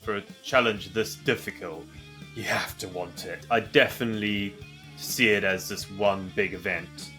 for a challenge this difficult, you have to want it. I definitely see it as this one big event,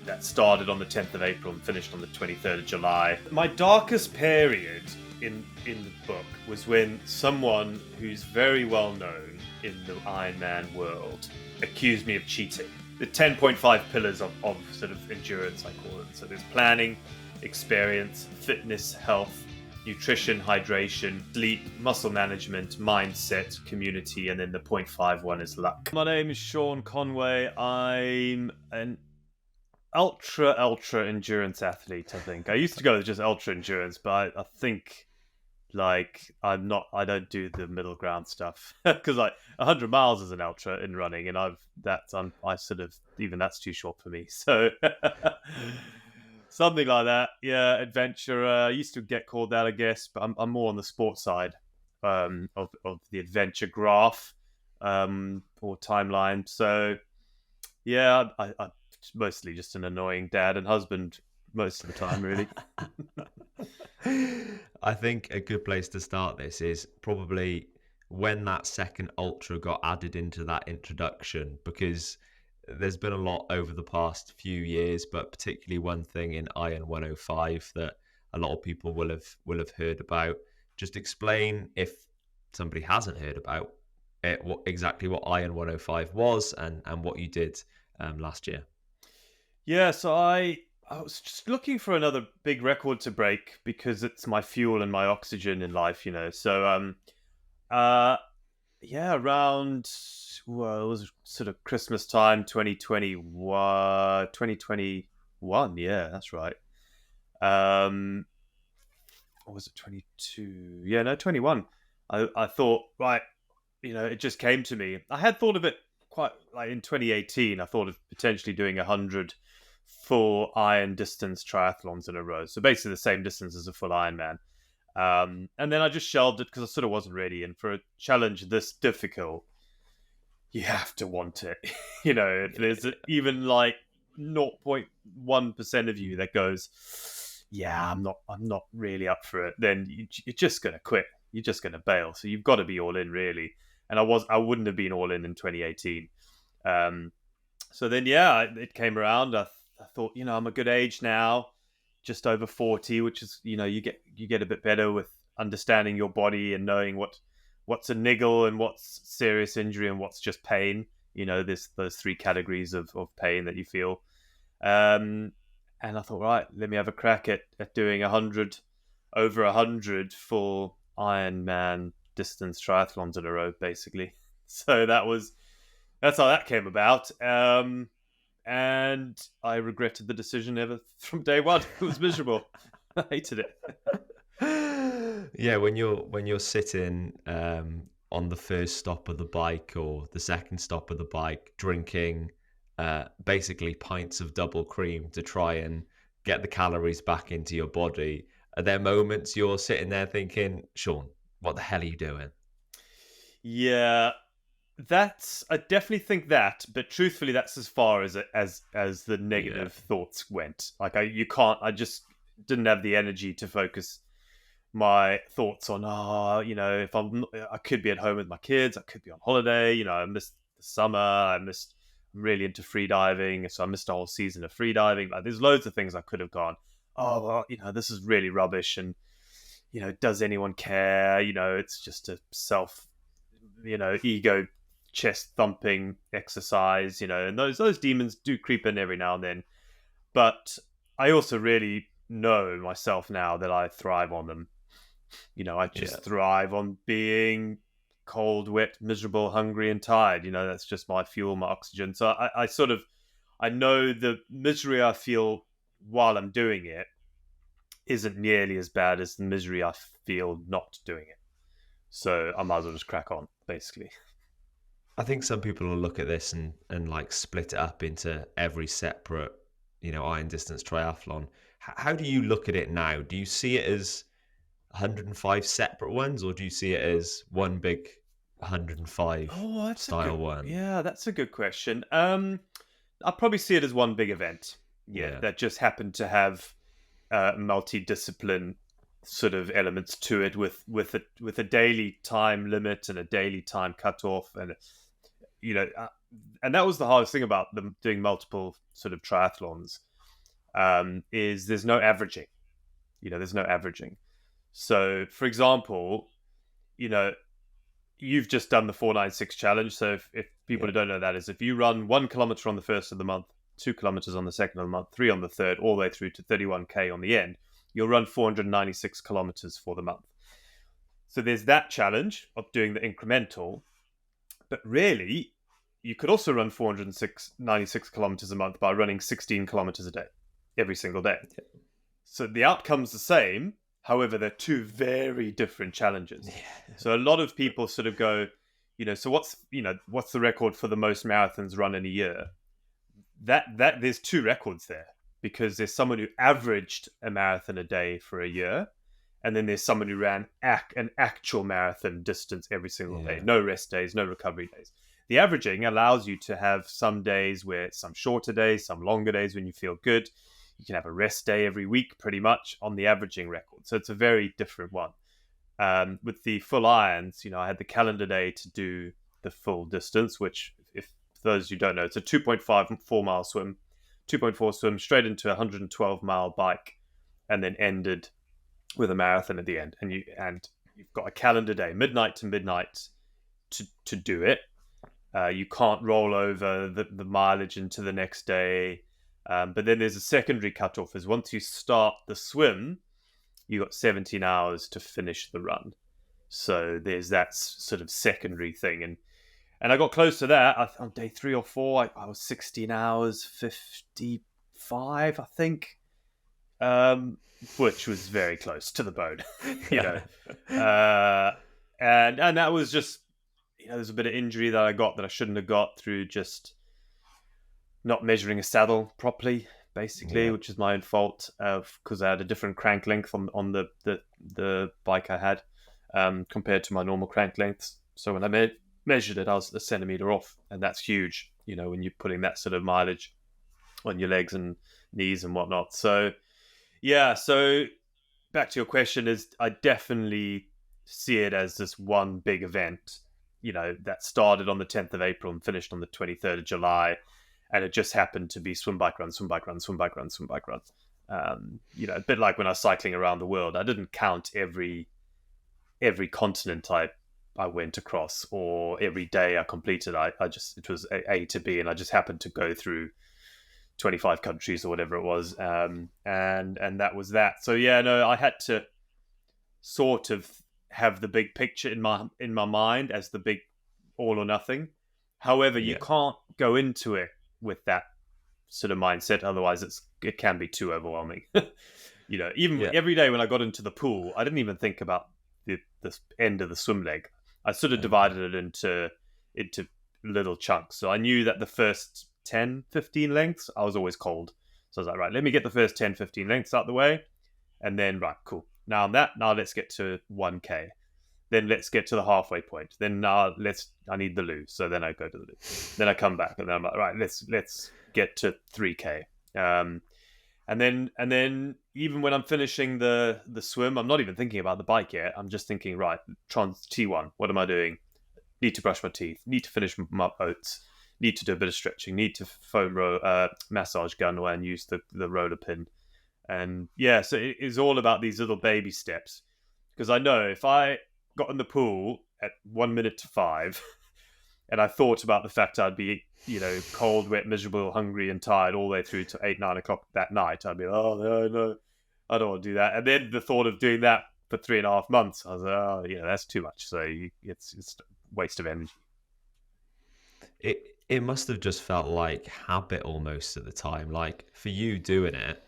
that started on the 10th of April and finished on the 23rd of July. My darkest period in the book was when someone who's very well known in the Ironman world accused me of cheating. The 10.5 pillars of sort of endurance, I call it. So there's planning, experience, fitness, health, nutrition, hydration, sleep, muscle management, mindset, community, and then the 0.5 one is luck. My name is Sean Conway. I'm an ultra endurance athlete, I think. I used to go with just ultra endurance, but I think I don't do the middle ground stuff because 100 miles is an ultra in running, and that's too short for me. So something like that, yeah. Adventure. I used to get called that, I guess, but I'm more on the sports side of the adventure graph or timeline. So yeah, I'm mostly just an annoying dad and husband most of the time, really. I think a good place to start this is probably when that second ultra got added into that introduction, because there's been a lot over the past few years, but particularly one thing in Iron 105 that a lot of people will have heard about. Just explain, if somebody hasn't heard about it, exactly what Iron 105 was and what you did last year. Yeah, so I was just looking for another big record to break because it's my fuel and my oxygen in life, So, around, well, it was sort of Christmas time, 2021. Yeah, that's right. Or was it 22? Yeah, no, 21. I thought, right, it just came to me. I had thought of it quite in 2018. I thought of potentially doing 100 full iron distance triathlons in a row. So basically the same distance as a full Ironman. And then I just shelved it because I sort of wasn't ready. And for a challenge this difficult, you have to want it. If there's even 0.1% of you that goes, yeah, I'm not really up for it, then you're just going to quit. You're just going to bail. So you've got to be all in, really. And I wouldn't have been all in 2018. So then, yeah, it came around. I thought, I'm a good age now, just over 40, which is, you get a bit better with understanding your body and knowing what's a niggle and what's serious injury and what's just pain. There's those three categories of pain that you feel. And I thought, right, let me have a crack at doing over 100 full Ironman distance triathlons in a row, basically. So that's how that came about. And I regretted the decision ever from day one. It was miserable. I hated it. Yeah, when you're sitting on the first stop of the bike or the second stop of the bike, drinking basically pints of double cream to try and get the calories back into your body, are there moments you're sitting there thinking, Sean, what the hell are you doing? Yeah. I definitely think that, but truthfully, that's as far as the negative thoughts went. I just didn't have the energy to focus my thoughts on, if I could be at home with my kids, I could be on holiday, I missed the summer, I'm really into free diving, so I missed a whole season of free diving. There's loads of things I could have gone, this is really rubbish, and does anyone care? It's just a self, ego chest thumping exercise, and those demons do creep in every now and then. But I also really know myself now that I thrive on them. I just thrive on being cold, wet, miserable, hungry, and tired. That's just my fuel, my oxygen. So I know the misery I feel while I'm doing it isn't nearly as bad as the misery I feel not doing it. So I might as well just crack on, basically. I think some people will look at this and split it up into every separate, iron distance triathlon. How do you look at it now? Do you see it as 105 separate ones, or do you see it as one big 105 style one? Yeah, that's a good question. I'll probably see it as one big event. Yeah, that just happened to have multi-discipline sort of elements to it with a daily time limit and a daily time cutoff, and and that was the hardest thing about them doing multiple sort of triathlons, is there's no averaging. There's no averaging. So, for example, you've just done the 496 challenge. So if people who don't know that, is if you run 1 kilometer on the first of the month, 2 kilometers on the second of the month, 3 on the third, all the way through to 31k on the end, you'll run 496 kilometers for the month. So there's that challenge of doing the incremental, but really you could also run 496 kilometers a month by running 16 kilometers a day every single day. So the outcome's the same. However, they're two very different challenges. Yeah. So a lot of people sort of go, so what's the record for the most marathons run in a year? That there's two records there, because there's someone who averaged a marathon a day for a year, and then there's someone who ran an actual marathon distance every single day. No rest days, no recovery days. The averaging allows you to have some days where it's some shorter days, some longer days when you feel good. You can have a rest day every week, pretty much, on the averaging record. So it's a very different one. With the full irons, I had the calendar day to do the full distance, which, if those who don't know, it's a 2.4 mile swim, 2.4 swim straight into a 112 mile bike, and then ended with a marathon at the end. And you've got a calendar day, midnight to midnight, to do it. You can't roll over the mileage into the next day. But then there's a secondary cutoff, is once you start the swim, you got 17 hours to finish the run. So there's that sort of secondary thing. And I got close to that. On day 3 or 4, I was 16 hours 55, I think, which was very close to the bone, and that was just, there's a bit of injury that I got that I shouldn't have got through just not measuring a saddle properly, basically, which is my own fault, because I had a different crank length on the bike I had, compared to my normal crank lengths. So when I measured it, I was a centimeter off, and that's huge, when you're putting that sort of mileage on your legs and knees and whatnot. So back to your question, is I definitely see it as this one big event, that started on the 10th of April and finished on the 23rd of July. And it just happened to be swim, bike, run, swim, bike, run, swim, bike, run, swim, bike, run. A bit like when I was cycling around the world. I didn't count every continent I went across, or every day I completed. It was A to B, and I just happened to go through 25 countries or whatever it was. And that was that. So I had to sort of have the big picture in my mind as the big all or nothing. However, you can't go into it with that sort of mindset, otherwise it can be too overwhelming. Every day when I got into the pool, I didn't even think about the end of the swim leg. I sort of divided it into little chunks. So I knew that the first 10, 15 lengths, I was always cold. So I was like, right, let me get the first 10, 15 lengths out the way, and then, right, cool. Now let's get to 1K. Then let's get to the halfway point. Then I need the loo. So then I go to the loo. Then I come back, and then I'm like, right, let's get to 3K. And then even when I'm finishing the swim, I'm not even thinking about the bike yet. I'm just thinking, right, T1, what am I doing? Need to brush my teeth. Need to finish my oats. Need to do a bit of stretching. Need to foam massage Conway and use the roller pin. And so it is all about these little baby steps. Because I know if I got in the pool at 1 minute to 5 and I thought about the fact I'd be cold, wet, miserable, hungry and tired all the way through to 8-9 o'clock that night, I'd be like, oh no, I don't want to do that. And then the thought of doing that for 3.5 months, I was like, oh that's too much. So it's a waste of energy. It must have just felt like habit almost at the time. Like for you doing it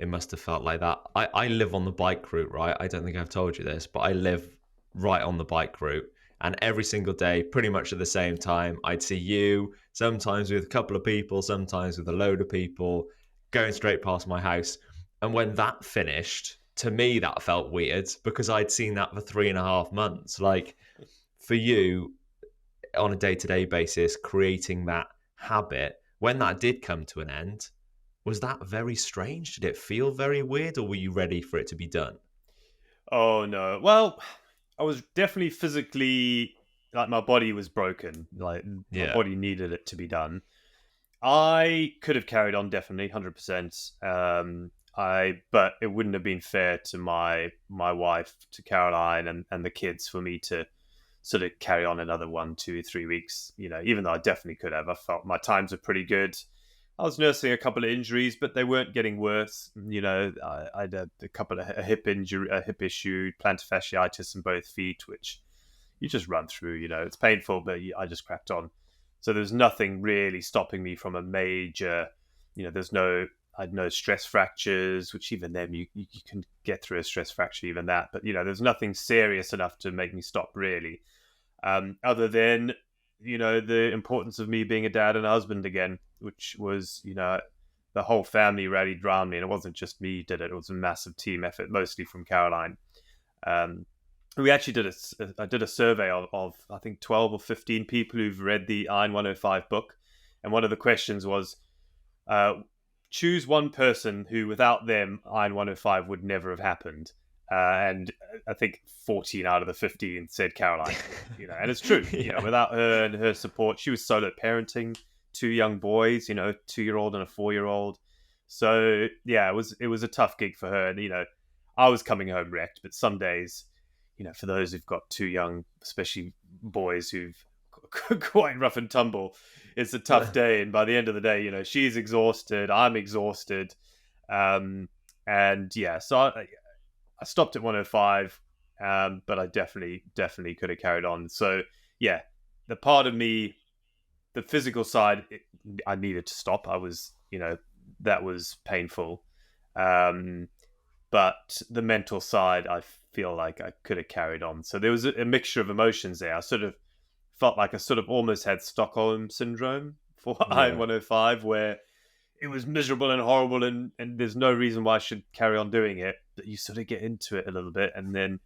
must have felt like that. I live on the bike route, right? I don't think I've told you this, but I live right on the bike route, and every single day, pretty much at the same time, I'd see you, sometimes with a couple of people, sometimes with a load of people, going straight past my house. And when that finished, to me that felt weird, because I'd seen that for 3.5 months. Like for you, on a day-to-day basis, creating that habit, when that did come to an end, was that very strange? Did it feel very weird, or were you ready for it to be done? Oh no. Well, I was definitely physically, like, my body was broken. Like, my Yeah. body needed it to be done. I could have carried on, definitely 100%. But it wouldn't have been fair to my wife, to Caroline, and the kids, for me to sort of carry on another 1, 2, 3 weeks. Even though I definitely could have. I felt my times were pretty good. I was nursing a couple of injuries, but they weren't getting worse. I had a couple of a hip injury, a hip issue, plantar fasciitis in both feet, which you just run through. It's painful, but I just cracked on. So there's nothing really stopping me from a major. There's no. I had no stress fractures, which even then you can get through a stress fracture, even that. But there's nothing serious enough to make me stop, really. Other than the importance of me being a dad and a husband again, which was the whole family rallied around me, and it wasn't just me who did it. It was a massive team effort, mostly from Caroline. Um, we actually I did a survey of I think 12 or 15 people who've read the Iron 105 book, and one of the questions was, choose one person who, without them, Iron 105 would never have happened. And I think 14 out of the 15 said Caroline. And it's true. Yeah. Without her and her support, she was solo parenting two young boys, 2-year-old and a 4-year-old. So yeah, it was a tough gig for her. And I was coming home wrecked. But some days, for those who've got two young, especially boys who've quite rough and tumble, it's a tough day. And by the end of the day, she's exhausted, I'm exhausted. And yeah, so I stopped at 105, but I definitely could have carried on. So yeah, the part of me, the physical side, I needed to stop. I was, that was painful. But the mental side, I feel like I could have carried on. So there was a mixture of emotions there. I sort of felt like I sort of almost had Stockholm syndrome for Iron Yeah. 105, where it was miserable and horrible, and there's no reason why I should carry on doing it. But you sort of get into it a little bit, and then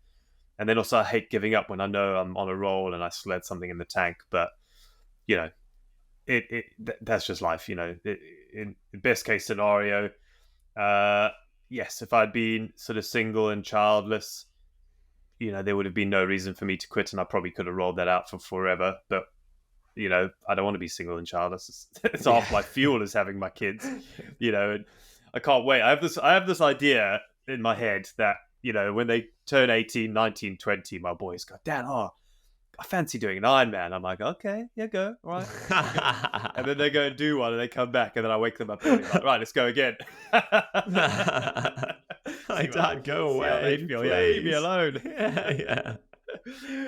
also I hate giving up when I know I'm on a roll and I still had something in the tank. But you know, that's just life. In the best case scenario, yes, if I'd been sort of single and childless, there would have been no reason for me to quit, and I probably could have rolled that out for forever. But I don't want to be single and childless. It's half my fuel is having my kids, and I can't wait. I have this idea in my head that, when they turn 18, 19, 20, my boys go, Dad, I fancy doing an Ironman. I'm like, okay, yeah, go. All right. And then they go and do one, and they come back, and then I wake them up and I'm like, right, let's go again. My dad, go see how they away, feel. Yeah, leave me please. alone. Yeah.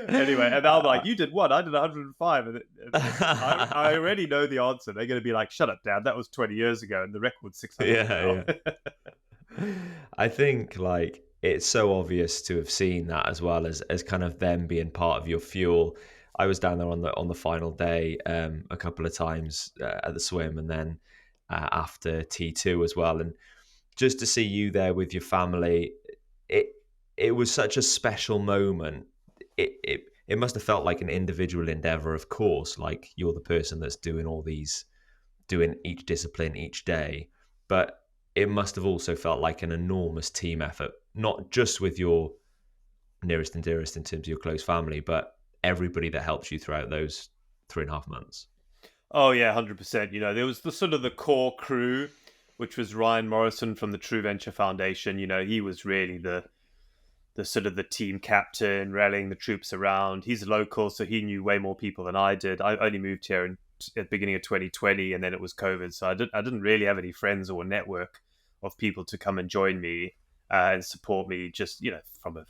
Anyway, and I'm like, you did what? I did 105. And I already know the answer. They're going to be like, shut up, Dad. That was 20 years ago, and the record's 600 now. I think like it's so obvious to have seen that, as well as kind of them being part of your fuel. I was down there on the final day a couple of times at the swim, and then after T2 as well, and just to see you there with your family, it it was such a special moment. It must have felt like an individual endeavor, of course, like you're the person that's doing each discipline each day, but it must have also felt like an enormous team effort, not just with your nearest and dearest in terms of your close family, but everybody that helps you throughout those 3.5 months. Oh yeah, 100%. There was the sort of the core crew, which was Ryan Morrison from the True Venture Foundation. He was really the sort of the team captain, rallying the troops around. He's local, so he knew way more people than I did. I only moved here at the beginning of 2020, and then it was COVID, so I didn't really have any friends or network of people to come and join me and support me, just from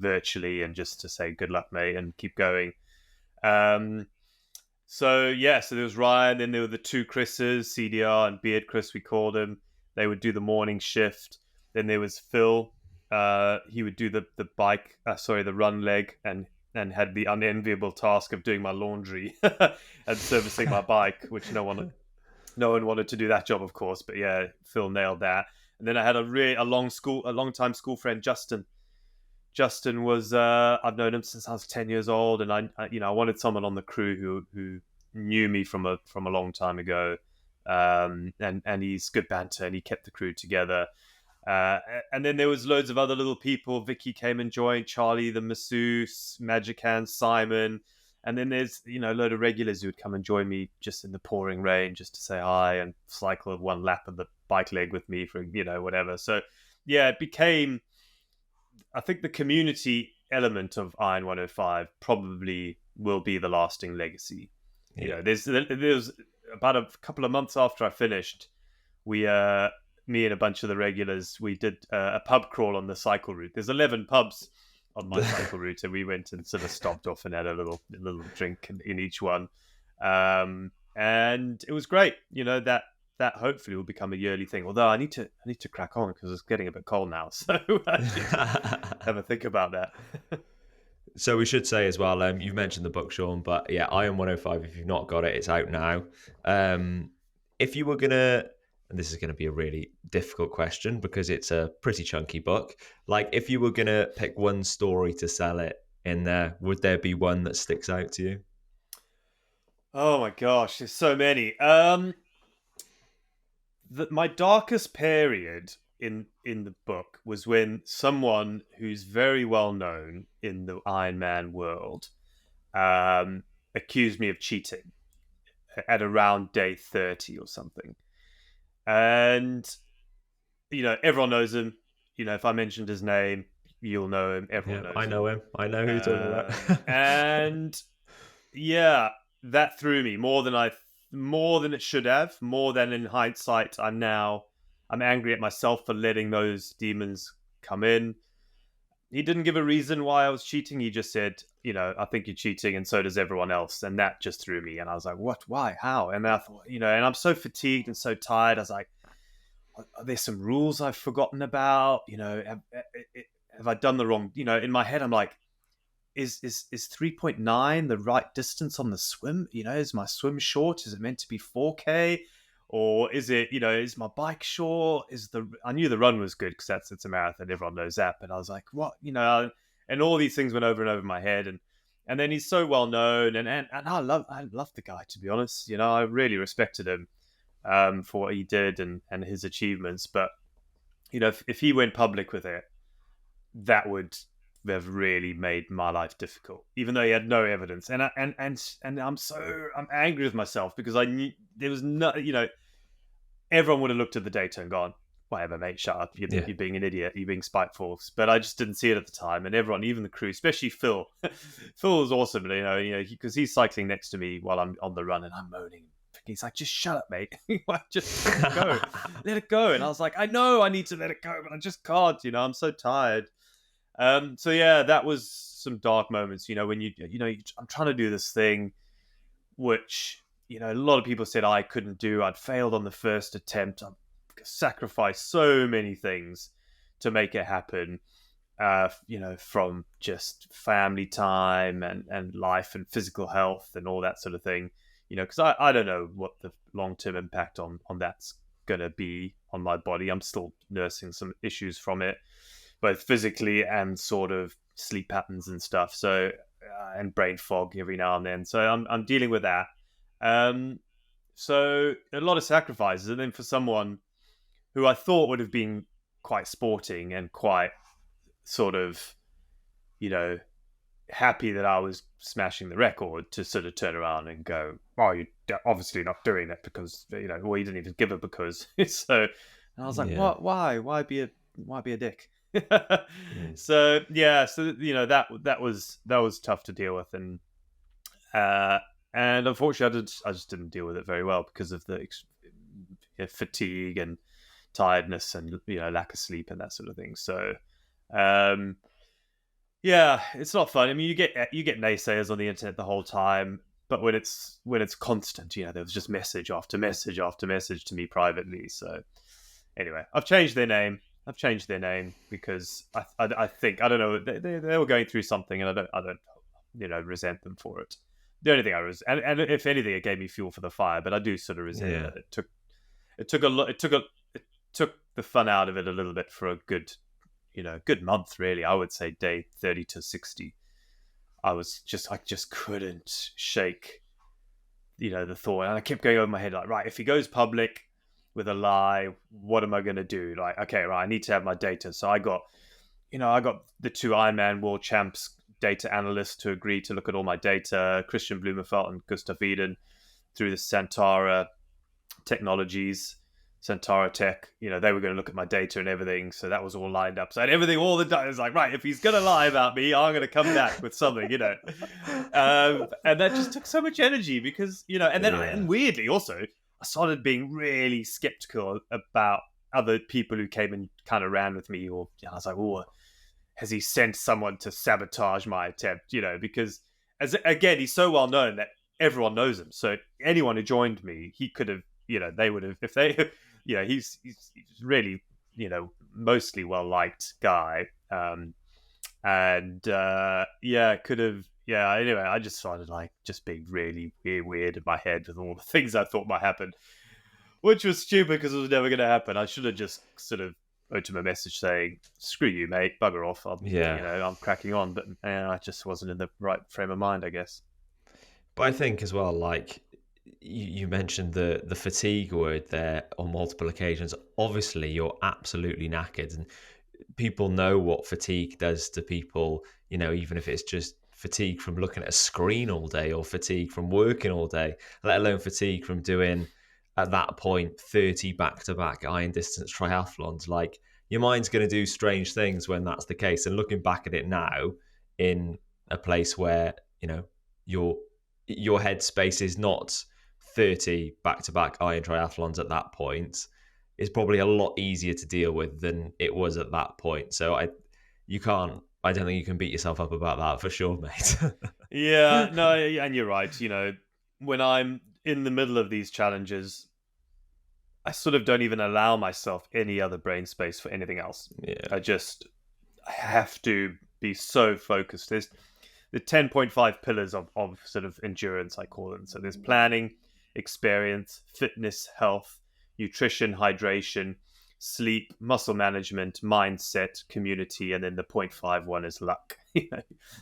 virtually, and just to say good luck, mate, and keep going. So yeah, so there was Ryan, then there were the two Chris's, CDR and Beard Chris, we called him. They would do the morning shift. Then there was Phil. He would do the the run leg, and had the unenviable task of doing my laundry and servicing my bike, which no one wanted to do that job, of course. But yeah, Phil nailed that. And then I had a long time school friend, Justin. Justin was I've known him since I was 10 years old, and I wanted someone on the crew who knew me from a long time ago, and he's good banter, and he kept the crew together. And then there was loads of other little people. Vicky came and joined, Charlie, the masseuse, Magican, Simon. And then there's, a load of regulars who would come and join me just in the pouring rain just to say hi and cycle one lap of the bike leg with me for, whatever. So, yeah, it became, I think the community element of Iron 105 probably will be the lasting legacy. Yeah. There's about a couple of months after I finished, me and a bunch of the regulars, we did a pub crawl on the cycle route. There's 11 pubs on my cycle route, and we went and sort of stopped off and had a little drink in each one, and it was great. That hopefully will become a yearly thing. Although I need to crack on because it's getting a bit cold now, so I need to have a think about that. So we should say as well, you've mentioned the book, Sean, but yeah, Iron 105, if you've not got it, it's out now. If you were going to, and this is going to be a really difficult question because it's a pretty chunky book, like if you were going to pick one story to sell it in there, would there be one that sticks out to you? Oh my gosh, there's so many. My darkest period in the book was when someone who's very well known in the Iron Man world accused me of cheating at around day 30 or something. And, everyone knows him. If I mentioned his name, you'll know him. Everyone knows him. I know him. I know who you're talking about. And, yeah, that threw me more than it should have, more than in hindsight. I'm angry at myself for letting those demons come in. He didn't give a reason why I was cheating. He just said, I think you're cheating and so does everyone else. And that just threw me. And I was like, what, why, how? And then I thought, and I'm so fatigued and so tired. I was like, are there some rules I've forgotten about? Have I done the wrong, in my head, I'm like, is 3.9 the right distance on the swim? Is my swim short? Is it meant to be 4K? Or is it, is my bike short? I knew the run was good because it's a marathon. Everyone knows that. But I was like, what? And all these things went over and over my head. And then he's so well known. And I love the guy, to be honest. I really respected him for what he did and his achievements. But, if he went public with it, that would have really made my life difficult, even though he had no evidence. And I'm angry with myself because I knew there was no, everyone would have looked at the data and gone, whatever, mate, shut up. You're being an idiot. You're being spiteful. But I just didn't see it at the time. And everyone, even the crew, especially Phil, Phil was awesome. Because he's cycling next to me while I'm on the run and I'm moaning. He's like, just shut up, mate. Just let it go. Let it go. And I was like, I know I need to let it go, but I just can't. I'm so tired. So yeah, that was some dark moments, when I'm trying to do this thing, which, a lot of people said I couldn't do. I'd failed on the first attempt. I sacrificed so many things to make it happen, from just family time and life and physical health and all that sort of thing, because I don't know what the long-term impact on that's going to be on my body. I'm still nursing some issues from it, both physically and sort of sleep patterns and stuff. So, and brain fog every now and then. So I'm dealing with that. So a lot of sacrifices. And then for someone who I thought would have been quite sporting and quite sort of, happy that I was smashing the record, to sort of turn around and go, well, you're obviously not doing it because, well, you didn't even give it because. So, and I was like, what? Why be a dick? So yeah, that was tough to deal with, and unfortunately I just didn't deal with it very well because of the fatigue and tiredness and lack of sleep and that sort of thing. So yeah, it's not fun. I mean, you get naysayers on the internet the whole time, but when it's constant, there was just message after message after message to me privately. So anyway, I've changed their name because I think, I don't know, they were going through something, and I don't resent them for it. The only thing and if anything, it gave me fuel for the fire. But I do sort of resent that it took the fun out of it a little bit for a good month, really. I would say day 30 to 60. I just couldn't shake the thought, and I kept going over my head like, right, if he goes public with a lie. What am I going to do? Like, okay, right, I need to have my data. So I got the two Ironman world champs data analysts to agree to look at all my data, Christian Blumenfeld and Gustav Eden, through the Santara Technologies, Santara Tech. They were going to look at my data and everything. So that was all lined up. So I had everything all the time. It was like, right, if he's going to lie about me, I'm going to come back with something, And that just took so much energy because, and then and weirdly also, I started being really skeptical about other people who came and kind of ran with me, or I was like, oh, has he sent someone to sabotage my attempt? Because again, he's so well known that everyone knows him. So anyone who joined me, he could have, they would have, if they, he's really, mostly well liked guy, could have. Yeah, anyway, I just started just being really weird in my head with all the things I thought might happen, which was stupid because it was never going to happen. I should have just sort of wrote him a message saying, screw you, mate, bugger off. I'm cracking on. But I just wasn't in the right frame of mind, I guess. But I think as well, like you mentioned the fatigue word there on multiple occasions. Obviously, you're absolutely knackered. And people know what fatigue does to people, even if it's just fatigue from looking at a screen all day or fatigue from working all day, let alone fatigue from doing, at that point, 30 back-to-back iron distance triathlons. Like, your mind's going to do strange things when that's the case. And looking back at it now, in a place where, your headspace is not 30 back-to-back iron triathlons at that point, is probably a lot easier to deal with than it was at that point. So I don't think you can beat yourself up about that for sure, mate. Yeah, no, and you're right. When I'm in the middle of these challenges, I sort of don't even allow myself any other brain space for anything else. Yeah. I have to be so focused. There's the 10.5 pillars of sort of endurance, I call them. So there's planning, experience, fitness, health, nutrition, hydration, sleep, muscle management, mindset, community, and then the 0.5 one is luck.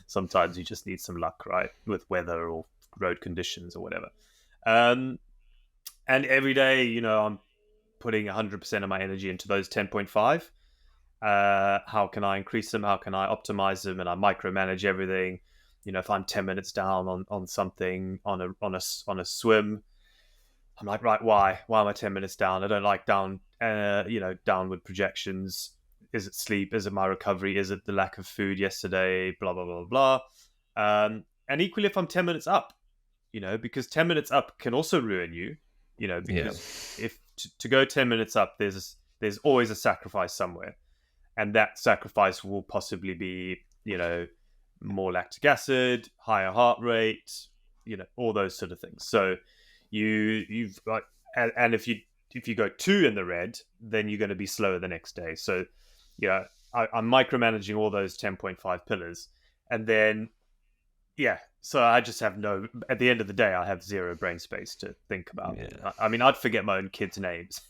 Sometimes you just need some luck, right, with weather or road conditions or whatever. And every day, I'm putting 100% of my energy into those 10.5. How can I increase them? How can I optimize them? And I micromanage everything. If I'm 10 minutes down on something, on a swim, I'm like, right, why am I 10 minutes down? I don't like downward projections. Is it sleep? Is it my recovery? Is it the lack of food yesterday? Blah, blah, blah, blah. And equally, if I'm 10 minutes up, because 10 minutes up can also ruin you, because if to go 10 minutes up, there's always a sacrifice somewhere. And that sacrifice will possibly be, more lactic acid, higher heart rate, all those sort of things. So you've got, and if you go 2 in the red, then you're going to be slower the next day. So, I'm micromanaging all those 10.5 pillars. And then, so I just have at the end of the day, I have zero brain space to think about. Yeah. I mean, I'd forget my own kids' names.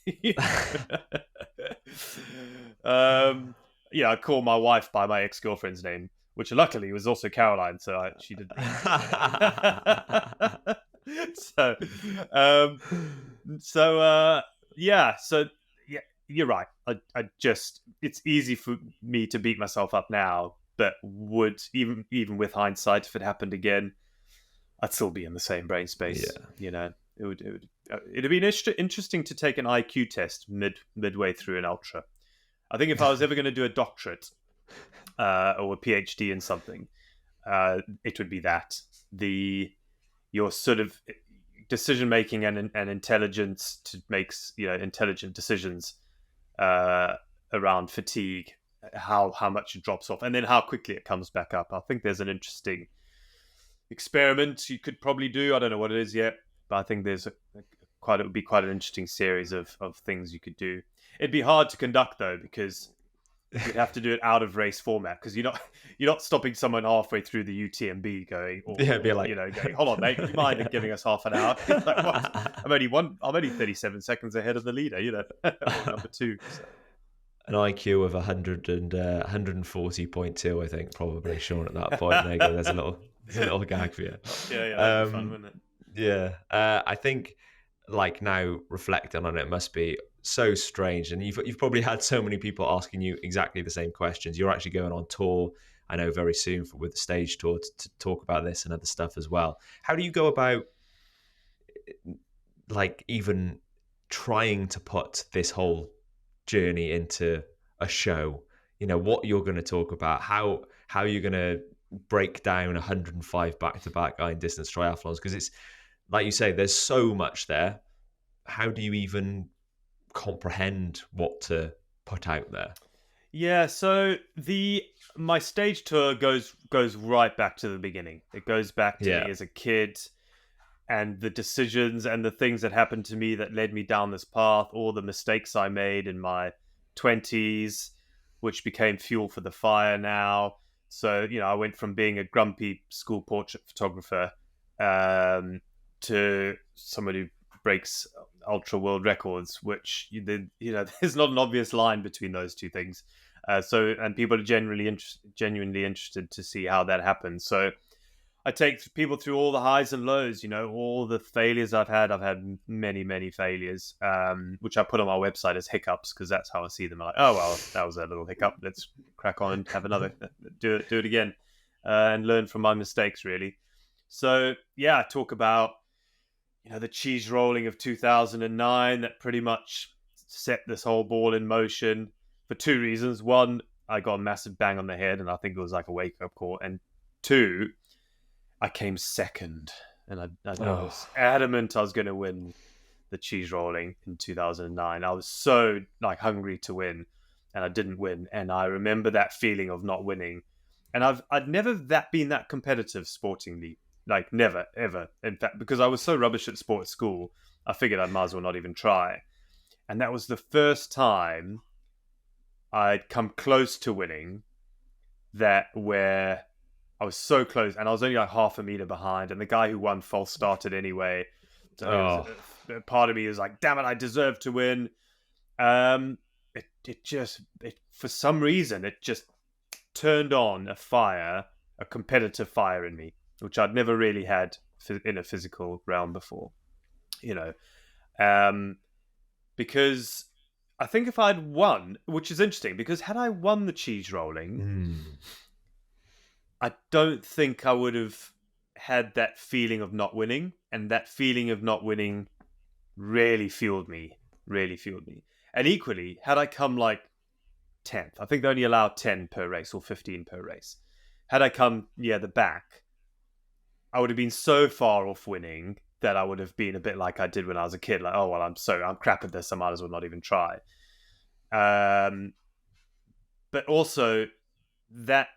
I call my wife by my ex-girlfriend's name, which luckily was also Caroline, so she did. You're right. It's easy for me to beat myself up now, but would even with hindsight, if it happened again, I'd still be in the same brain space. Yeah. It'd be interesting to take an IQ test midway through an ultra. I think if I was ever going to do a doctorate or a PhD in something, it would be that your sort of decision making and intelligence to make intelligent decisions around fatigue, how much it drops off, and then how quickly it comes back up. I think there's an interesting experiment you could probably do. I don't know what it is yet, but I think there's it would be quite an interesting series of things you could do. It'd be hard to conduct though, because you'd have to do it out of race format, because you're not stopping someone halfway through the UTMB going, be like, going, hold on, mate, do you mind giving us half an hour? Like, what? I'm only 37 seconds ahead of the leader, number 2. So. An IQ of 100 and 140.2, I think, probably, Sean, at that point. There you go. There's a little gag for you. Yeah, that'd be fun, wouldn't it? Yeah. I think, like, now reflecting on it, must be so strange. And you've probably had so many people asking you exactly the same questions. You're actually going on tour, I know, very soon with the stage tour to talk about this and other stuff as well. How do you go about like even trying to put this whole journey into a show? You know, what you're going to talk about, how you're going to break down 105 back-to-back iron distance triathlons, because it's like you say, there's so much there. How do you even comprehend what to put out there? Yeah, so the my stage tour goes right back to the beginning. It goes back to Yeah. me as a kid and the decisions and the things that happened to me that led me down this path, all the mistakes I made in my 20s, which became fuel for the fire now. So, I went from being a grumpy school portrait photographer to somebody who breaks ultra world records, which, there's not an obvious line between those two things. And people are genuinely interested to see how that happens. So, I take people through all the highs and lows, all the failures I've had. I've had many, many failures, which I put on my website as hiccups because that's how I see them. I'm like, oh, well, that was a little hiccup. Let's crack on and have another, do it again, and learn from my mistakes, really. So, yeah, I talk about, the cheese rolling of 2009 that pretty much set this whole ball in motion for two reasons. One, I got a massive bang on the head, and I think it was like a wake-up call. And two, I came second, and I was adamant I was going to win the cheese rolling in 2009. I was so hungry to win, and I didn't win. And I remember that feeling of not winning. And I'd never been that competitive sportingly, never ever. In fact, because I was so rubbish at sport at school, I figured I might as well not even try. And that was the first time I'd come close to winning. Where I was so close, and I was only half a meter behind, and the guy who won false started anyway. So part of me is like, damn it, I deserve to win. For some reason, it just turned on a competitive fire in me, which I'd never really had in a physical realm before, because I think if I'd won, which is interesting, because had I won the cheese rolling, I don't think I would have had that feeling of not winning, and that feeling of not winning really fueled me. And equally, had I come 10th, I think they only allow 10 per race or 15 per race. Had I come near the back, I would have been so far off winning that I would have been a bit like I did when I was a kid. Like, oh, well, I'm crap at this, I might as well not even try. But also, that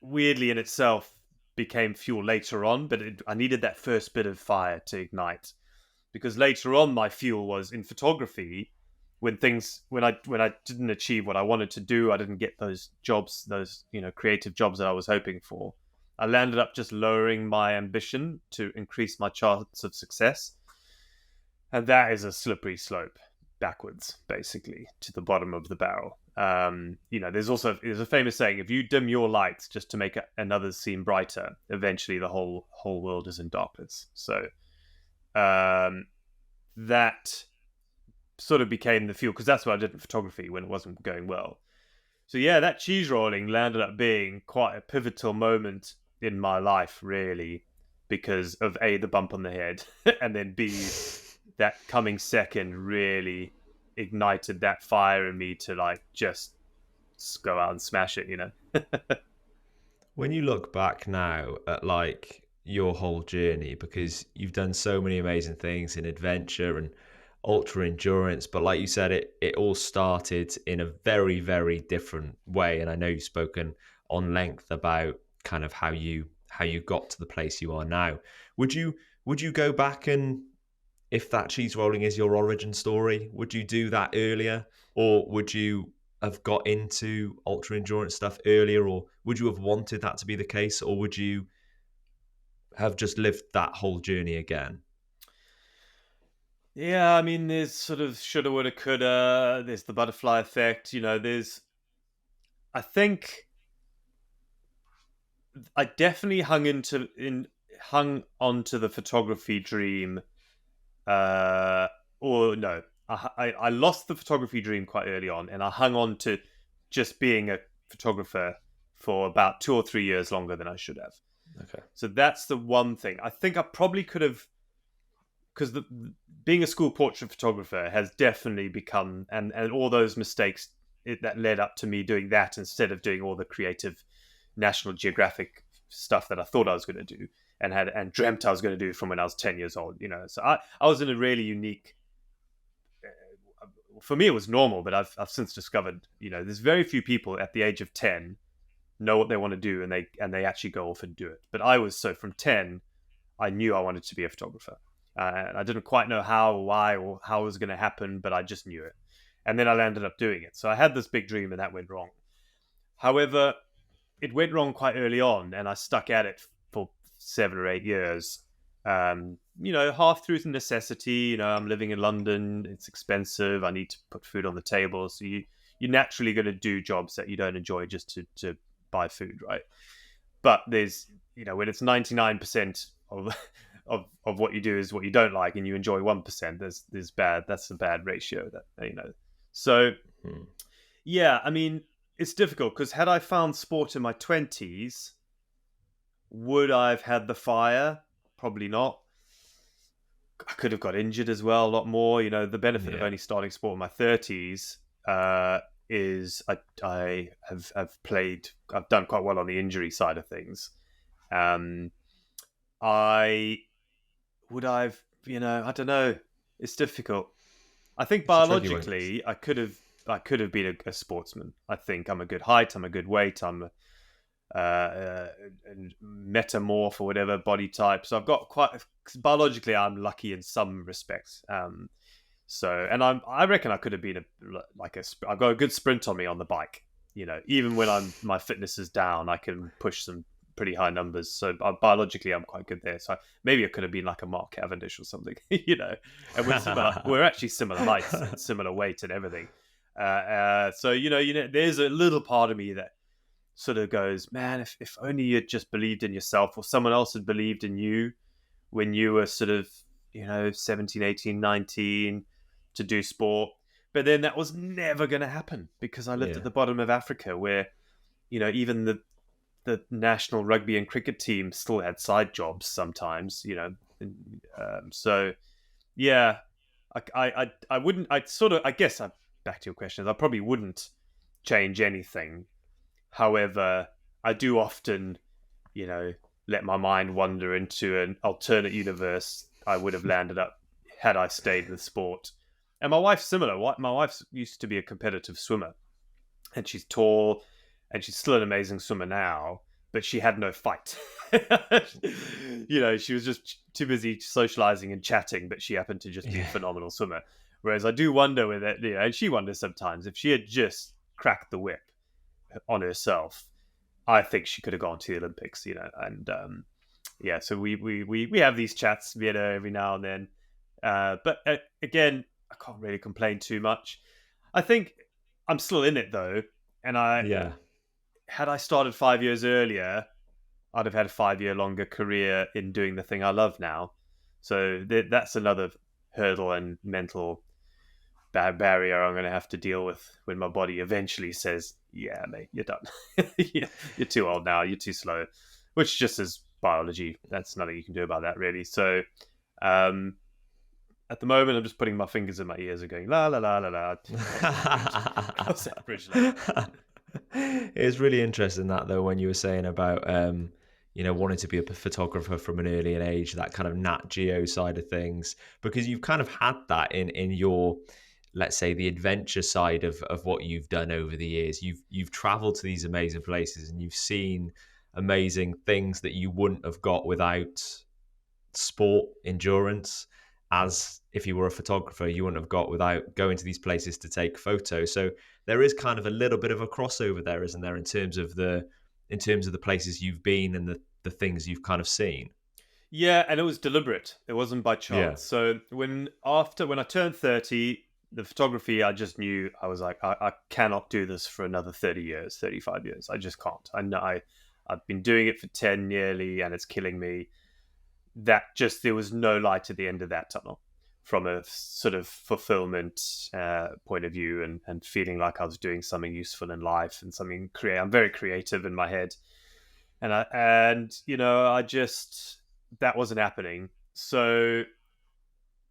weirdly in itself became fuel later on, but I needed that first bit of fire to ignite, because later on my fuel was in photography. When I didn't achieve what I wanted to do, I didn't get those jobs, those creative jobs that I was hoping for. I landed up just lowering my ambition to increase my chance of success, and that is a slippery slope backwards, basically, to the bottom of the barrel. There's a famous saying: if you dim your lights just to make another seem brighter, eventually the whole world is in darkness. So that sort of became the fuel, because that's what I did in photography when it wasn't going well. So yeah, that cheese rolling landed up being quite a pivotal moment in my life, really, because of A, the bump on the head, and then B, that coming second really ignited that fire in me to just go out and smash it. When you look back now at your whole journey, because you've done so many amazing things in adventure and ultra endurance, but like you said, it all started in a very, very different way. And I know you've spoken on length about kind of how you got to the place you are now. Would you go back, and if that cheese rolling is your origin story, would you do that earlier, or would you have got into ultra endurance stuff earlier, or would you have wanted that to be the case, or would you have just lived that whole journey again? Yeah, I mean, there's sort of shoulda, woulda, coulda. There's the butterfly effect. I think I definitely hung onto the photography dream. Or no, I lost the photography dream quite early on, and I hung on to just being a photographer for about 2 or 3 years longer than I should have. Okay. So that's the one thing. I think I probably could have, because being a school portrait photographer has definitely become, and all those mistakes that led up to me doing that instead of doing all the creative National Geographic stuff that I thought I was going to do and dreamt I was going to do from when I was 10 years old. So I was in a really unique. For me, it was normal, but I've since discovered, there's very few people at the age of 10 know what they want to do, and they actually go off and do it. But I was, so from 10, I knew I wanted to be a photographer. And I didn't quite know how, why, or how it was going to happen, but I just knew it. And then I ended up doing it. So I had this big dream, and that went wrong. However, it went wrong quite early on, and I stuck at it for 7 or 8 years. Half through necessity. I'm living in London. It's expensive. I need to put food on the table. So you're naturally going to do jobs that you don't enjoy just to buy food, right? But there's, when it's 99% of what you do is what you don't like, and you enjoy 1%, there's bad. That's a bad ratio. So yeah, I mean, it's difficult because had I found sport in my 20s, would I have had the fire? Probably not. I could have got injured as well a lot more. The benefit of only starting sport in my 30s is I have played. I've done quite well on the injury side of things. I don't know. It's difficult. I think biologically, I could have been a sportsman. I think I'm a good height. I'm a good weight. I'm a metamorph or whatever body type. So I've got biologically, I'm lucky in some respects. I reckon I could have been I've got a good sprint on me on the bike. Even when my fitness is down, I can push some pretty high numbers. So biologically, I'm quite good there. So maybe I could have been like a Mark Cavendish or something. And we're actually similar heights, and similar weight, and everything. So there's a little part of me that sort of goes, man, if only you just believed in yourself, or someone else had believed in you when you were sort of 17, 18, 19 to do sport. But then that was never going to happen because I lived at the bottom of Africa, where even the national rugby and cricket team still had side jobs sometimes. So yeah, I wouldn't. I guess back to your question, I probably wouldn't change anything. However, I do often, let my mind wander into an alternate universe I would have landed up had I stayed with sport. And my wife's similar. My wife used to be a competitive swimmer, and she's tall, and she's still an amazing swimmer now, but she had no fight. She was just too busy socializing and chatting, but she happened to just be a phenomenal swimmer. Whereas I do wonder with it, and she wonders sometimes, if she had just cracked the whip on herself, I think she could have gone to the Olympics, so we have these chats every now and then, but again, I can't really complain too much. I think I'm still in it though, and had I started 5 years earlier, I'd have had a 5-year longer career in doing the thing I love now. So that's another hurdle and mental barrier I'm going to have to deal with when my body eventually says, yeah, mate, you're done. You're too old now. You're too slow, which just is biology. That's nothing you can do about that, really. So at the moment, I'm just putting my fingers in my ears and going, la, la, la, la, la. Cross that bridge later. It's really interesting that, though, when you were saying about wanting to be a photographer from an early age, that kind of Nat Geo side of things, because you've kind of had that in your, let's say, the adventure side of what you've done over the years. You've traveled to these amazing places, and you've seen amazing things that you wouldn't have got without sport endurance, as if you were a photographer you wouldn't have got without going to these places to take photos. So there is kind of a little bit of a crossover there, isn't there, in terms of the places you've been and the things you've kind of seen. Yeah, and it was deliberate. It wasn't by chance. Yeah. So when I turned 30, the photography, I just knew, I was like, I cannot do this for another 30 years, 35 years. I just can't. I know I've been doing it for 10 nearly, and it's killing me. There was no light at the end of that tunnel. from a sort of fulfillment point of view, and feeling like I was doing something useful in life and something creative. I'm very creative in my head, and you know, I just, that wasn't happening. So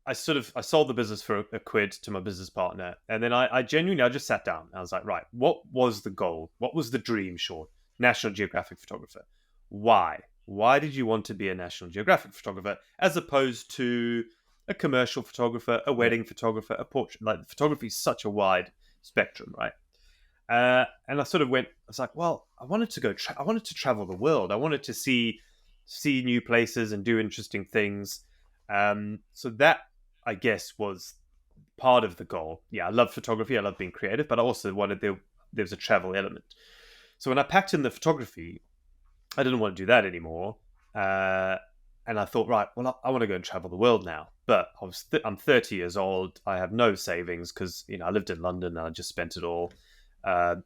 I sold the business for a quid to my business partner, and then I genuinely, I just sat down. I was like, right, what was the goal? What was the dream? Short, National Geographic photographer. Why? Why did you want to be a National Geographic photographer as opposed to a commercial photographer, a wedding photographer, a portrait? Like, photography is such a wide spectrum, right? And I sort of went. I was like, well, I wanted to go. I wanted to travel the world. I wanted to see new places and do interesting things. So that, I guess, was part of the goal. Yeah, I love photography. I love being creative, but I also wanted there was a travel element. So when I packed in the photography, I didn't want to do that anymore. And I thought, right, well, I want to go and travel the world now. But I'm 30 years old. I have no savings because, you know, I lived in London and I just spent it all,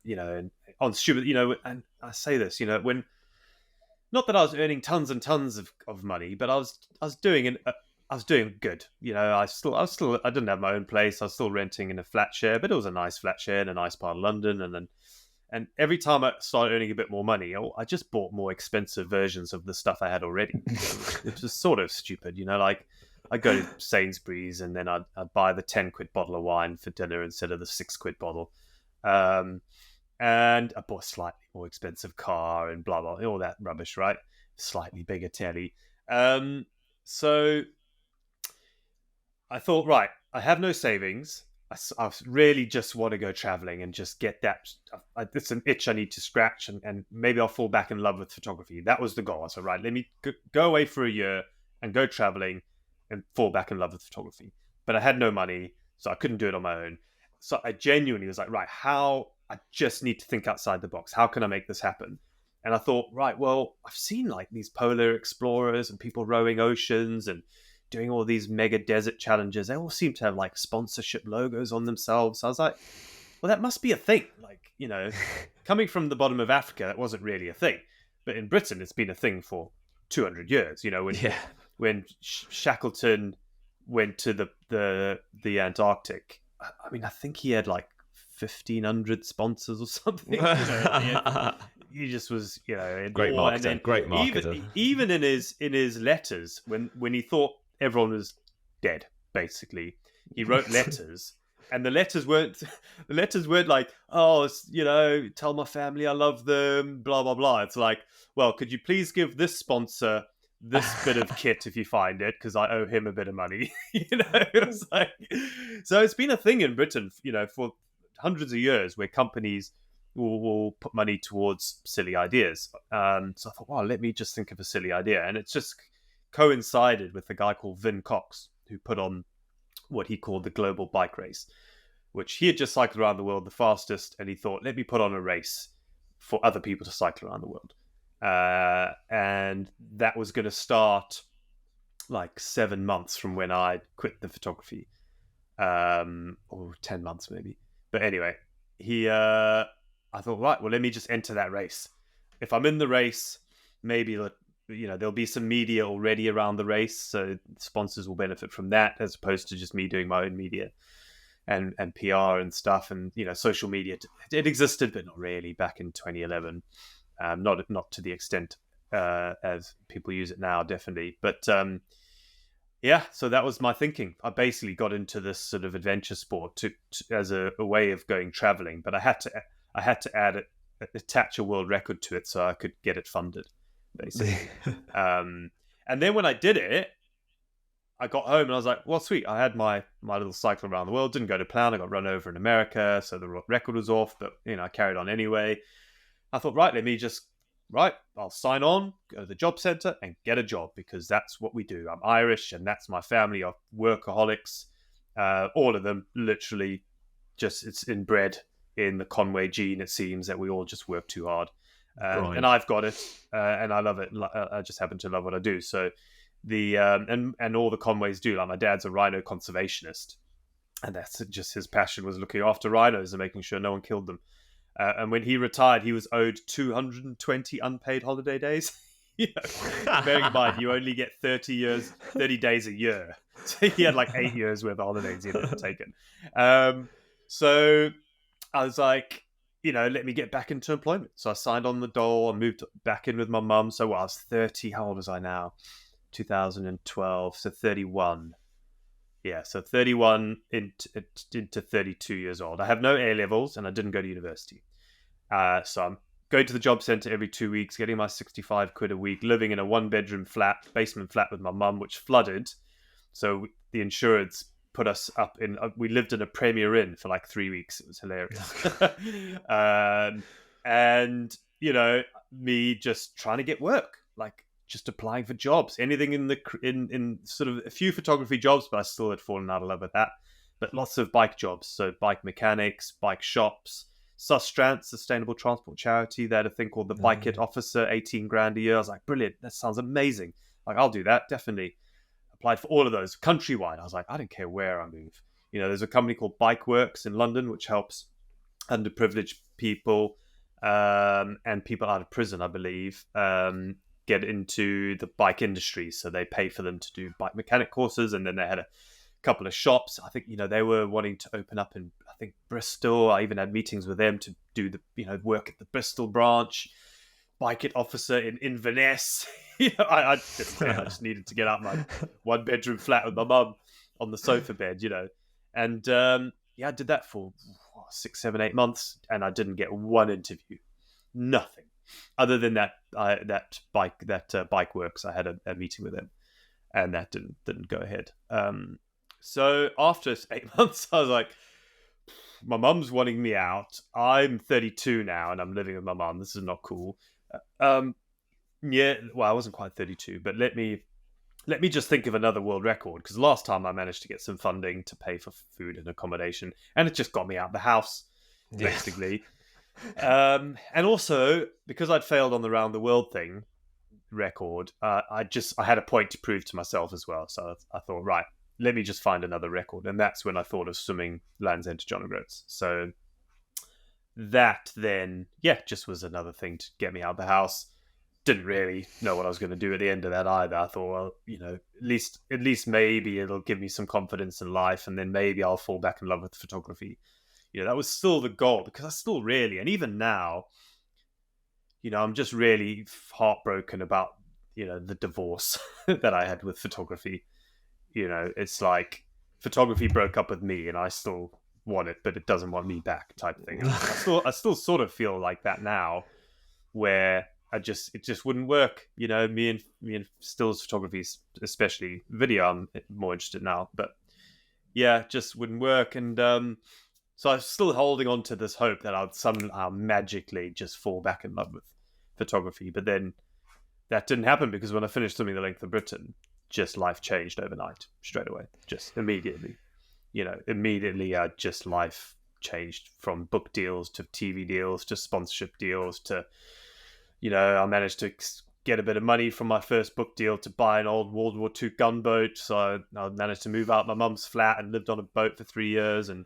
you know, and on stupid, you know, and I say this, you know, when, not that I was earning tons and tons of money, but I was doing I was doing good. You know, I didn't have my own place. I was still renting in a flat share, but it was a nice flat share in a nice part of London. And every time I started earning a bit more money, I just bought more expensive versions of the stuff I had already. It was sort of stupid, you know, like I'd go to Sainsbury's and then I'd buy the 10 quid bottle of wine for dinner instead of the 6 quid bottle. And I bought a slightly more expensive car and blah, blah, all that rubbish, right? Slightly bigger telly. So I thought, right, I have no savings. I really just want to go traveling and just get that. It's an itch I need to scratch, and maybe I'll fall back in love with photography. That was the goal. I said, right, let me go away for a year and go traveling and fall back in love with photography. But I had no money, so I couldn't do it on my own. So I genuinely was like, right, I just need to think outside the box. How can I make this happen? And I thought, right, well, I've seen like these polar explorers and people rowing oceans and doing all these mega desert challenges. They all seem to have like sponsorship logos on themselves. So I was like, well, that must be a thing. Like, you know, coming from the bottom of Africa, that wasn't really a thing. But in Britain, it's been a thing for 200 years. You know, when Shackleton went to the Antarctic, I mean, I think he had like 1,500 sponsors or something. You know, he just was, you know, great marketer. Great marketer. Even in his letters, when he thought everyone was dead, basically, he wrote letters, and the letters weren't like, oh, you know, tell my family I love them, blah blah blah. It's like, well, could you please give this sponsor this bit of kit if you find it, because I owe him a bit of money. You know, it's like, so it's been a thing in Britain, you know, for hundreds of years where companies will put money towards silly ideas. So I thought, well, let me just think of a silly idea, and it's just coincided with a guy called Vin Cox, who put on what he called the global bike race, which he had just cycled around the world the fastest, and he thought, let me put on a race for other people to cycle around the world. And that was going to start like 7 months from when I quit the photography, or 10 months maybe. But anyway, I thought, right, well, let me just enter that race. If I'm in the race, maybe, you know, there'll be some media already around the race, so sponsors will benefit from that, as opposed to just me doing my own media and PR and stuff. And, you know, social media, it existed, but not really back in 2011. Not to the extent as people use it now, definitely. But yeah, so that was my thinking. I basically got into this sort of adventure sport as a way of going traveling, but I had to attach a world record to it so I could get it funded, basically. And then when I did it, I got home and I was like, well, sweet. I had my little cycle around the world. Didn't go to plan. I got run over in America, so the record was off, but, you know, I carried on anyway. I thought, right, I'll sign on, go to the job centre and get a job, because that's what we do. I'm Irish, and that's my family of workaholics. All of them, literally, just, it's inbred in the Conway gene, it seems, that we all just work too hard. Right. And I've got it, and I love it. I just happen to love what I do. So and all the Conways do. Like, my dad's a rhino conservationist, and that's just his passion, was looking after rhinos and making sure no one killed them. And when he retired, he was owed 220 unpaid holiday days. You know, bearing in mind, you only get 30 days a year. So he had like 8 years worth of holidays he hadn't taken. So I was like, let me get back into employment. So I signed on the dole. I moved back in with my mum. So I was 30. How old was I now? 2012. So 31. Yeah, so 31 into 32 years old. I have no A levels and I didn't go to university. So I'm going to the job centre every 2 weeks, getting my 65 quid a week, living in a 1-bedroom flat, basement flat with my mum, which flooded. So the insurance put us up in, we lived in a Premier Inn for like 3 weeks. It was hilarious. And, me just trying to get work, like just applying for jobs, anything in sort of a few photography jobs, but I still had fallen out of love with that. But lots of bike jobs. So bike mechanics, bike shops, Sustrans, Sustainable Transport Charity. They had a thing called the Bike It Officer, 18 grand a year. I was like, brilliant. That sounds amazing. Like, I'll do that. Definitely. Applied for all of those countrywide. I was like, I don't care where I move. There's a company called Bike Works in London, which helps underprivileged people and people out of prison, I believe, get into the bike industry. So they pay for them to do bike mechanic courses. And then they had a couple of shops. I think, they were wanting to open up in, I think, Bristol. I even had meetings with them to do the, work at the Bristol branch. Bike It Officer in Inverness. I just needed to get out my 1-bedroom flat with my mum on the sofa bed, And I did that for 6, 7, 8 months, and I didn't get one interview. Nothing. Other than that Bike Works, I had a meeting with them, and that didn't go ahead. So after 8 months, I was like, my mum's wanting me out. I'm 32 now, and I'm living with my mum. This is not cool. I wasn't quite 32, but let me just think of another world record, because last time I managed to get some funding to pay for food and accommodation, and it just got me out of the house, basically. And also, because I'd failed on the round the world thing record, I had a point to prove to myself as well. So I thought, right, let me just find another record. And that's when I thought of swimming Land's End to John O'Groats. So that then, just was another thing to get me out of the house. Didn't really know what I was going to do at the end of that either. I thought, well, at least maybe it'll give me some confidence in life, and then maybe I'll fall back in love with photography. That was still the goal, because I still really, and even now, I'm just really heartbroken about, the divorce that I had with photography. It's like photography broke up with me, and I still want it, but it doesn't want me back, type thing. I still sort of feel like that now, where it just wouldn't work. Me and stills photography, especially video, I'm more interested now, but it just wouldn't work. And so I'm still holding on to this hope that I'd somehow magically just fall back in love with photography. But then that didn't happen, because when I finished Swimming the Length of Britain, just life changed overnight, straight away, just immediately. Immediately, just life changed, from book deals to TV deals to sponsorship deals to, I managed to get a bit of money from my first book deal to buy an old World War II gunboat. So I managed to move out my mum's flat and lived on a boat for 3 years. And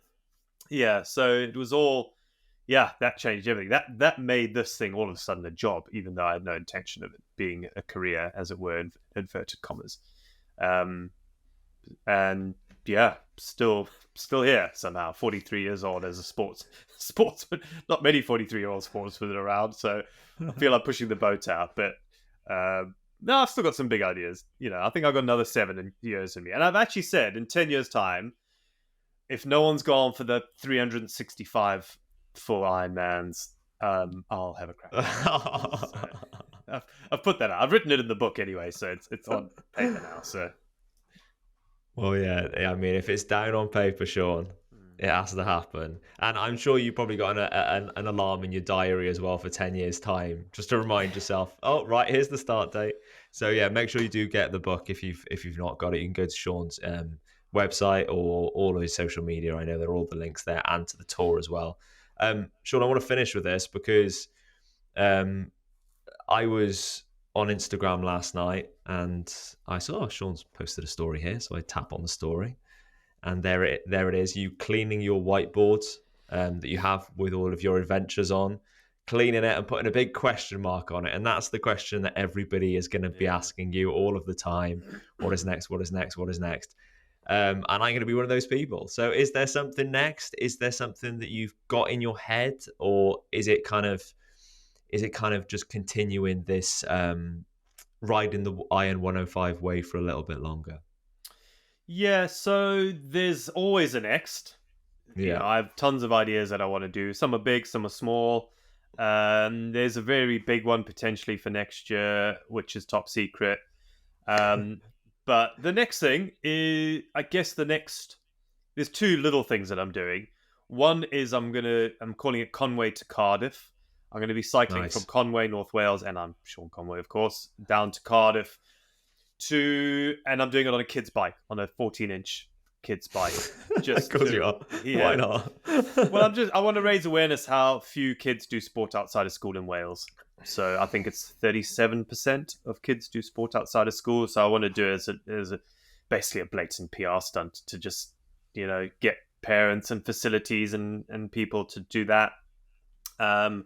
so it was all, that changed everything. That made this thing all of a sudden a job, even though I had no intention of it being a career, as it were, in inverted commas. And still here somehow, 43 years old, as a sportsman. Not many 43-year-old sportsmen around, so I feel like pushing the boat out. But no, I've still got some big ideas. I think I've got another 7 years in me. And I've actually said, in 10 years' time, if no one's gone for the 365 full Ironmans, I'll have a crack. So, I've put that out. I've written it in the book anyway, so it's on paper now. So, well, I mean, if it's down on paper, Sean, it has to happen. And I'm sure you probably got an alarm in your diary as well for 10 years' time, just to remind yourself, oh, right, here's the start date. So make sure you do get the book if you've not got it. You can go to Sean's website or all of his social media. I know there are all the links there, and to the tour as well. Sean, I want to finish with this, because I was on Instagram last night and I saw Sean's posted a story here, so I tap on the story, and there it is, you cleaning your whiteboard that you have with all of your adventures on, cleaning it and putting a big question mark on it. And that's the question that everybody is going to be asking you all of the time. What is next? What is next? What is next? and I'm going to be one of those people. So is there something next? Is there something that you've got in your head, or is it kind of just continuing this riding the Iron 105 way for a little bit longer? Yeah, so there's always a next. Yeah. I have tons of ideas that I want to do. Some are big, some are small. There's a very big one potentially for next year, which is top secret. But the next thing is, I guess there's two little things that I'm doing. One is I'm calling it Conway to Cardiff. I'm going to be cycling from Conway, North Wales, and I'm Sean Conway, of course, down to Cardiff and I'm doing it on a kid's bike, on a 14-inch kid's bike. Just of course you are. Yeah. Why not? Well, I want to raise awareness how few kids do sport outside of school in Wales. So I think it's 37% of kids do sport outside of school. So I want to do it as basically a blatant PR stunt to just, get parents and facilities and people to do that. So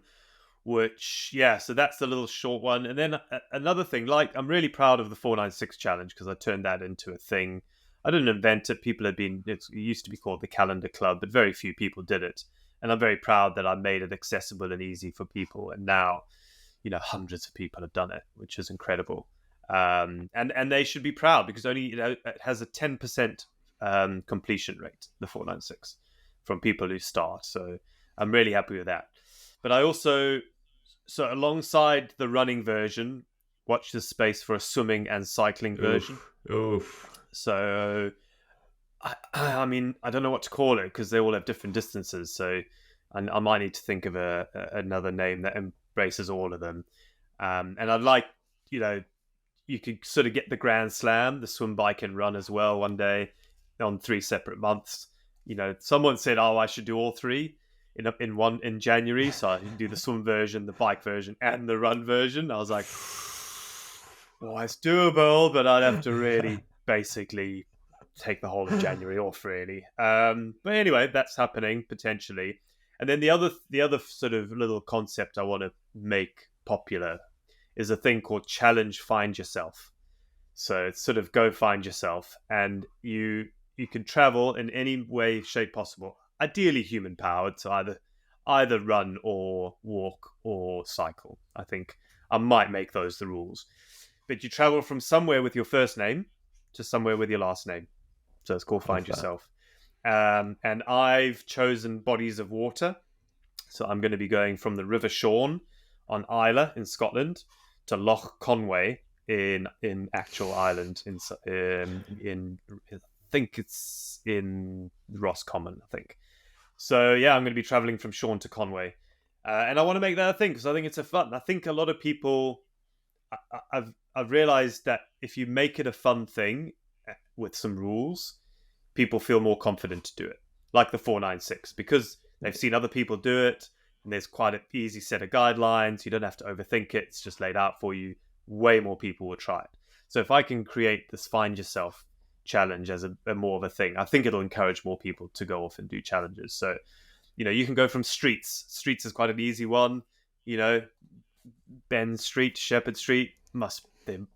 that's the little short one. And then another thing, I'm really proud of the 496 challenge because I turned that into a thing. I didn't invent it. It used to be called the Calendar Club, but very few people did it. And I'm very proud that I made it accessible and easy for people. And now, hundreds of people have done it, which is incredible. And they should be proud because only, it has a 10% completion rate, the 496, from people who start. So I'm really happy with that. But I also, alongside the running version, watch this space for a swimming and cycling version. Oof. So, I mean, I don't know what to call it because they all have different distances. So, I might need to think of another name that embraces all of them. And I'd like, you could sort of get the Grand Slam, the swim, bike, and run as well one day on 3 separate months. Someone said, "Oh, I should do all 3 in January." So I can do the swim version, the bike version, and the run version. I was like, "Well, it's doable, but I'd have to really." Basically take the whole of January off, really. But anyway, that's happening potentially. And then the other sort of little concept I want to make popular is a thing called Challenge Find Yourself. So it's sort of go find yourself, and you can travel in any way, shape possible. Ideally human powered, so either run or walk or cycle. I think I might make those the rules. But you travel from somewhere with your first name to somewhere with your last name. So it's called Find Yourself. And I've chosen bodies of water. So I'm going to be going from the River Sean on Islay in Scotland to Loch Conway in actual Ireland in I think it's in Roscommon, I think. So yeah, I'm going to be traveling from Sean to Conway. And I want to make that a thing because I think it's a fun. I think a lot of people, I've realized that if you make it a fun thing with some rules, people feel more confident to do it. Like the 496, because they've seen other people do it, and there's quite an easy set of guidelines. You don't have to overthink it. It's just laid out for you. Way more people will try it. So if I can create this Find Yourself challenge as a more of a thing, I think it'll encourage more people to go off and do challenges. So, you can go from streets. Streets is quite an easy one. Ben Street, Sheppard Street, there must be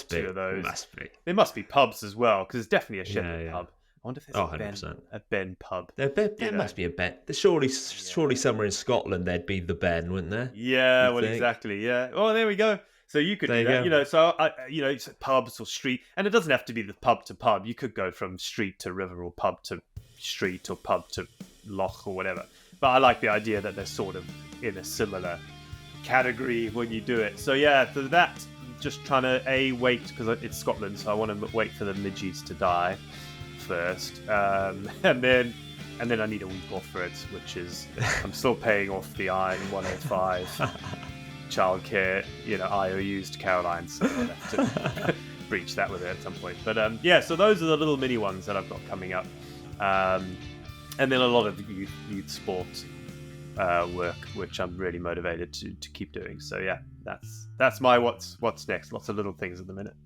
two of those. There must be pubs as well, because there's definitely a Sheppard pub. I wonder if there's a Ben pub. There must be a Ben. There's surely somewhere in Scotland there'd be the Ben, wouldn't there? Yeah, exactly. Yeah. Oh, there we go. So you could do that. So it's pubs or street, and it doesn't have to be the pub to pub. You could go from street to river, or pub to street, or pub to loch, or whatever. But I like the idea that they're sort of in a similar category when you do it. So yeah, for that, just trying to wait, because it's Scotland, so I want to wait for the midgies to die first, and then I need a week off for it, which is I'm still paying off the Iron 105 childcare, IOUs to Caroline, so I'll have to breach that with her at some point. But so those are the little mini ones that I've got coming up, and then a lot of youth sport work, which I'm really motivated to keep doing. So yeah, that's my what's next. Lots of little things at the minute.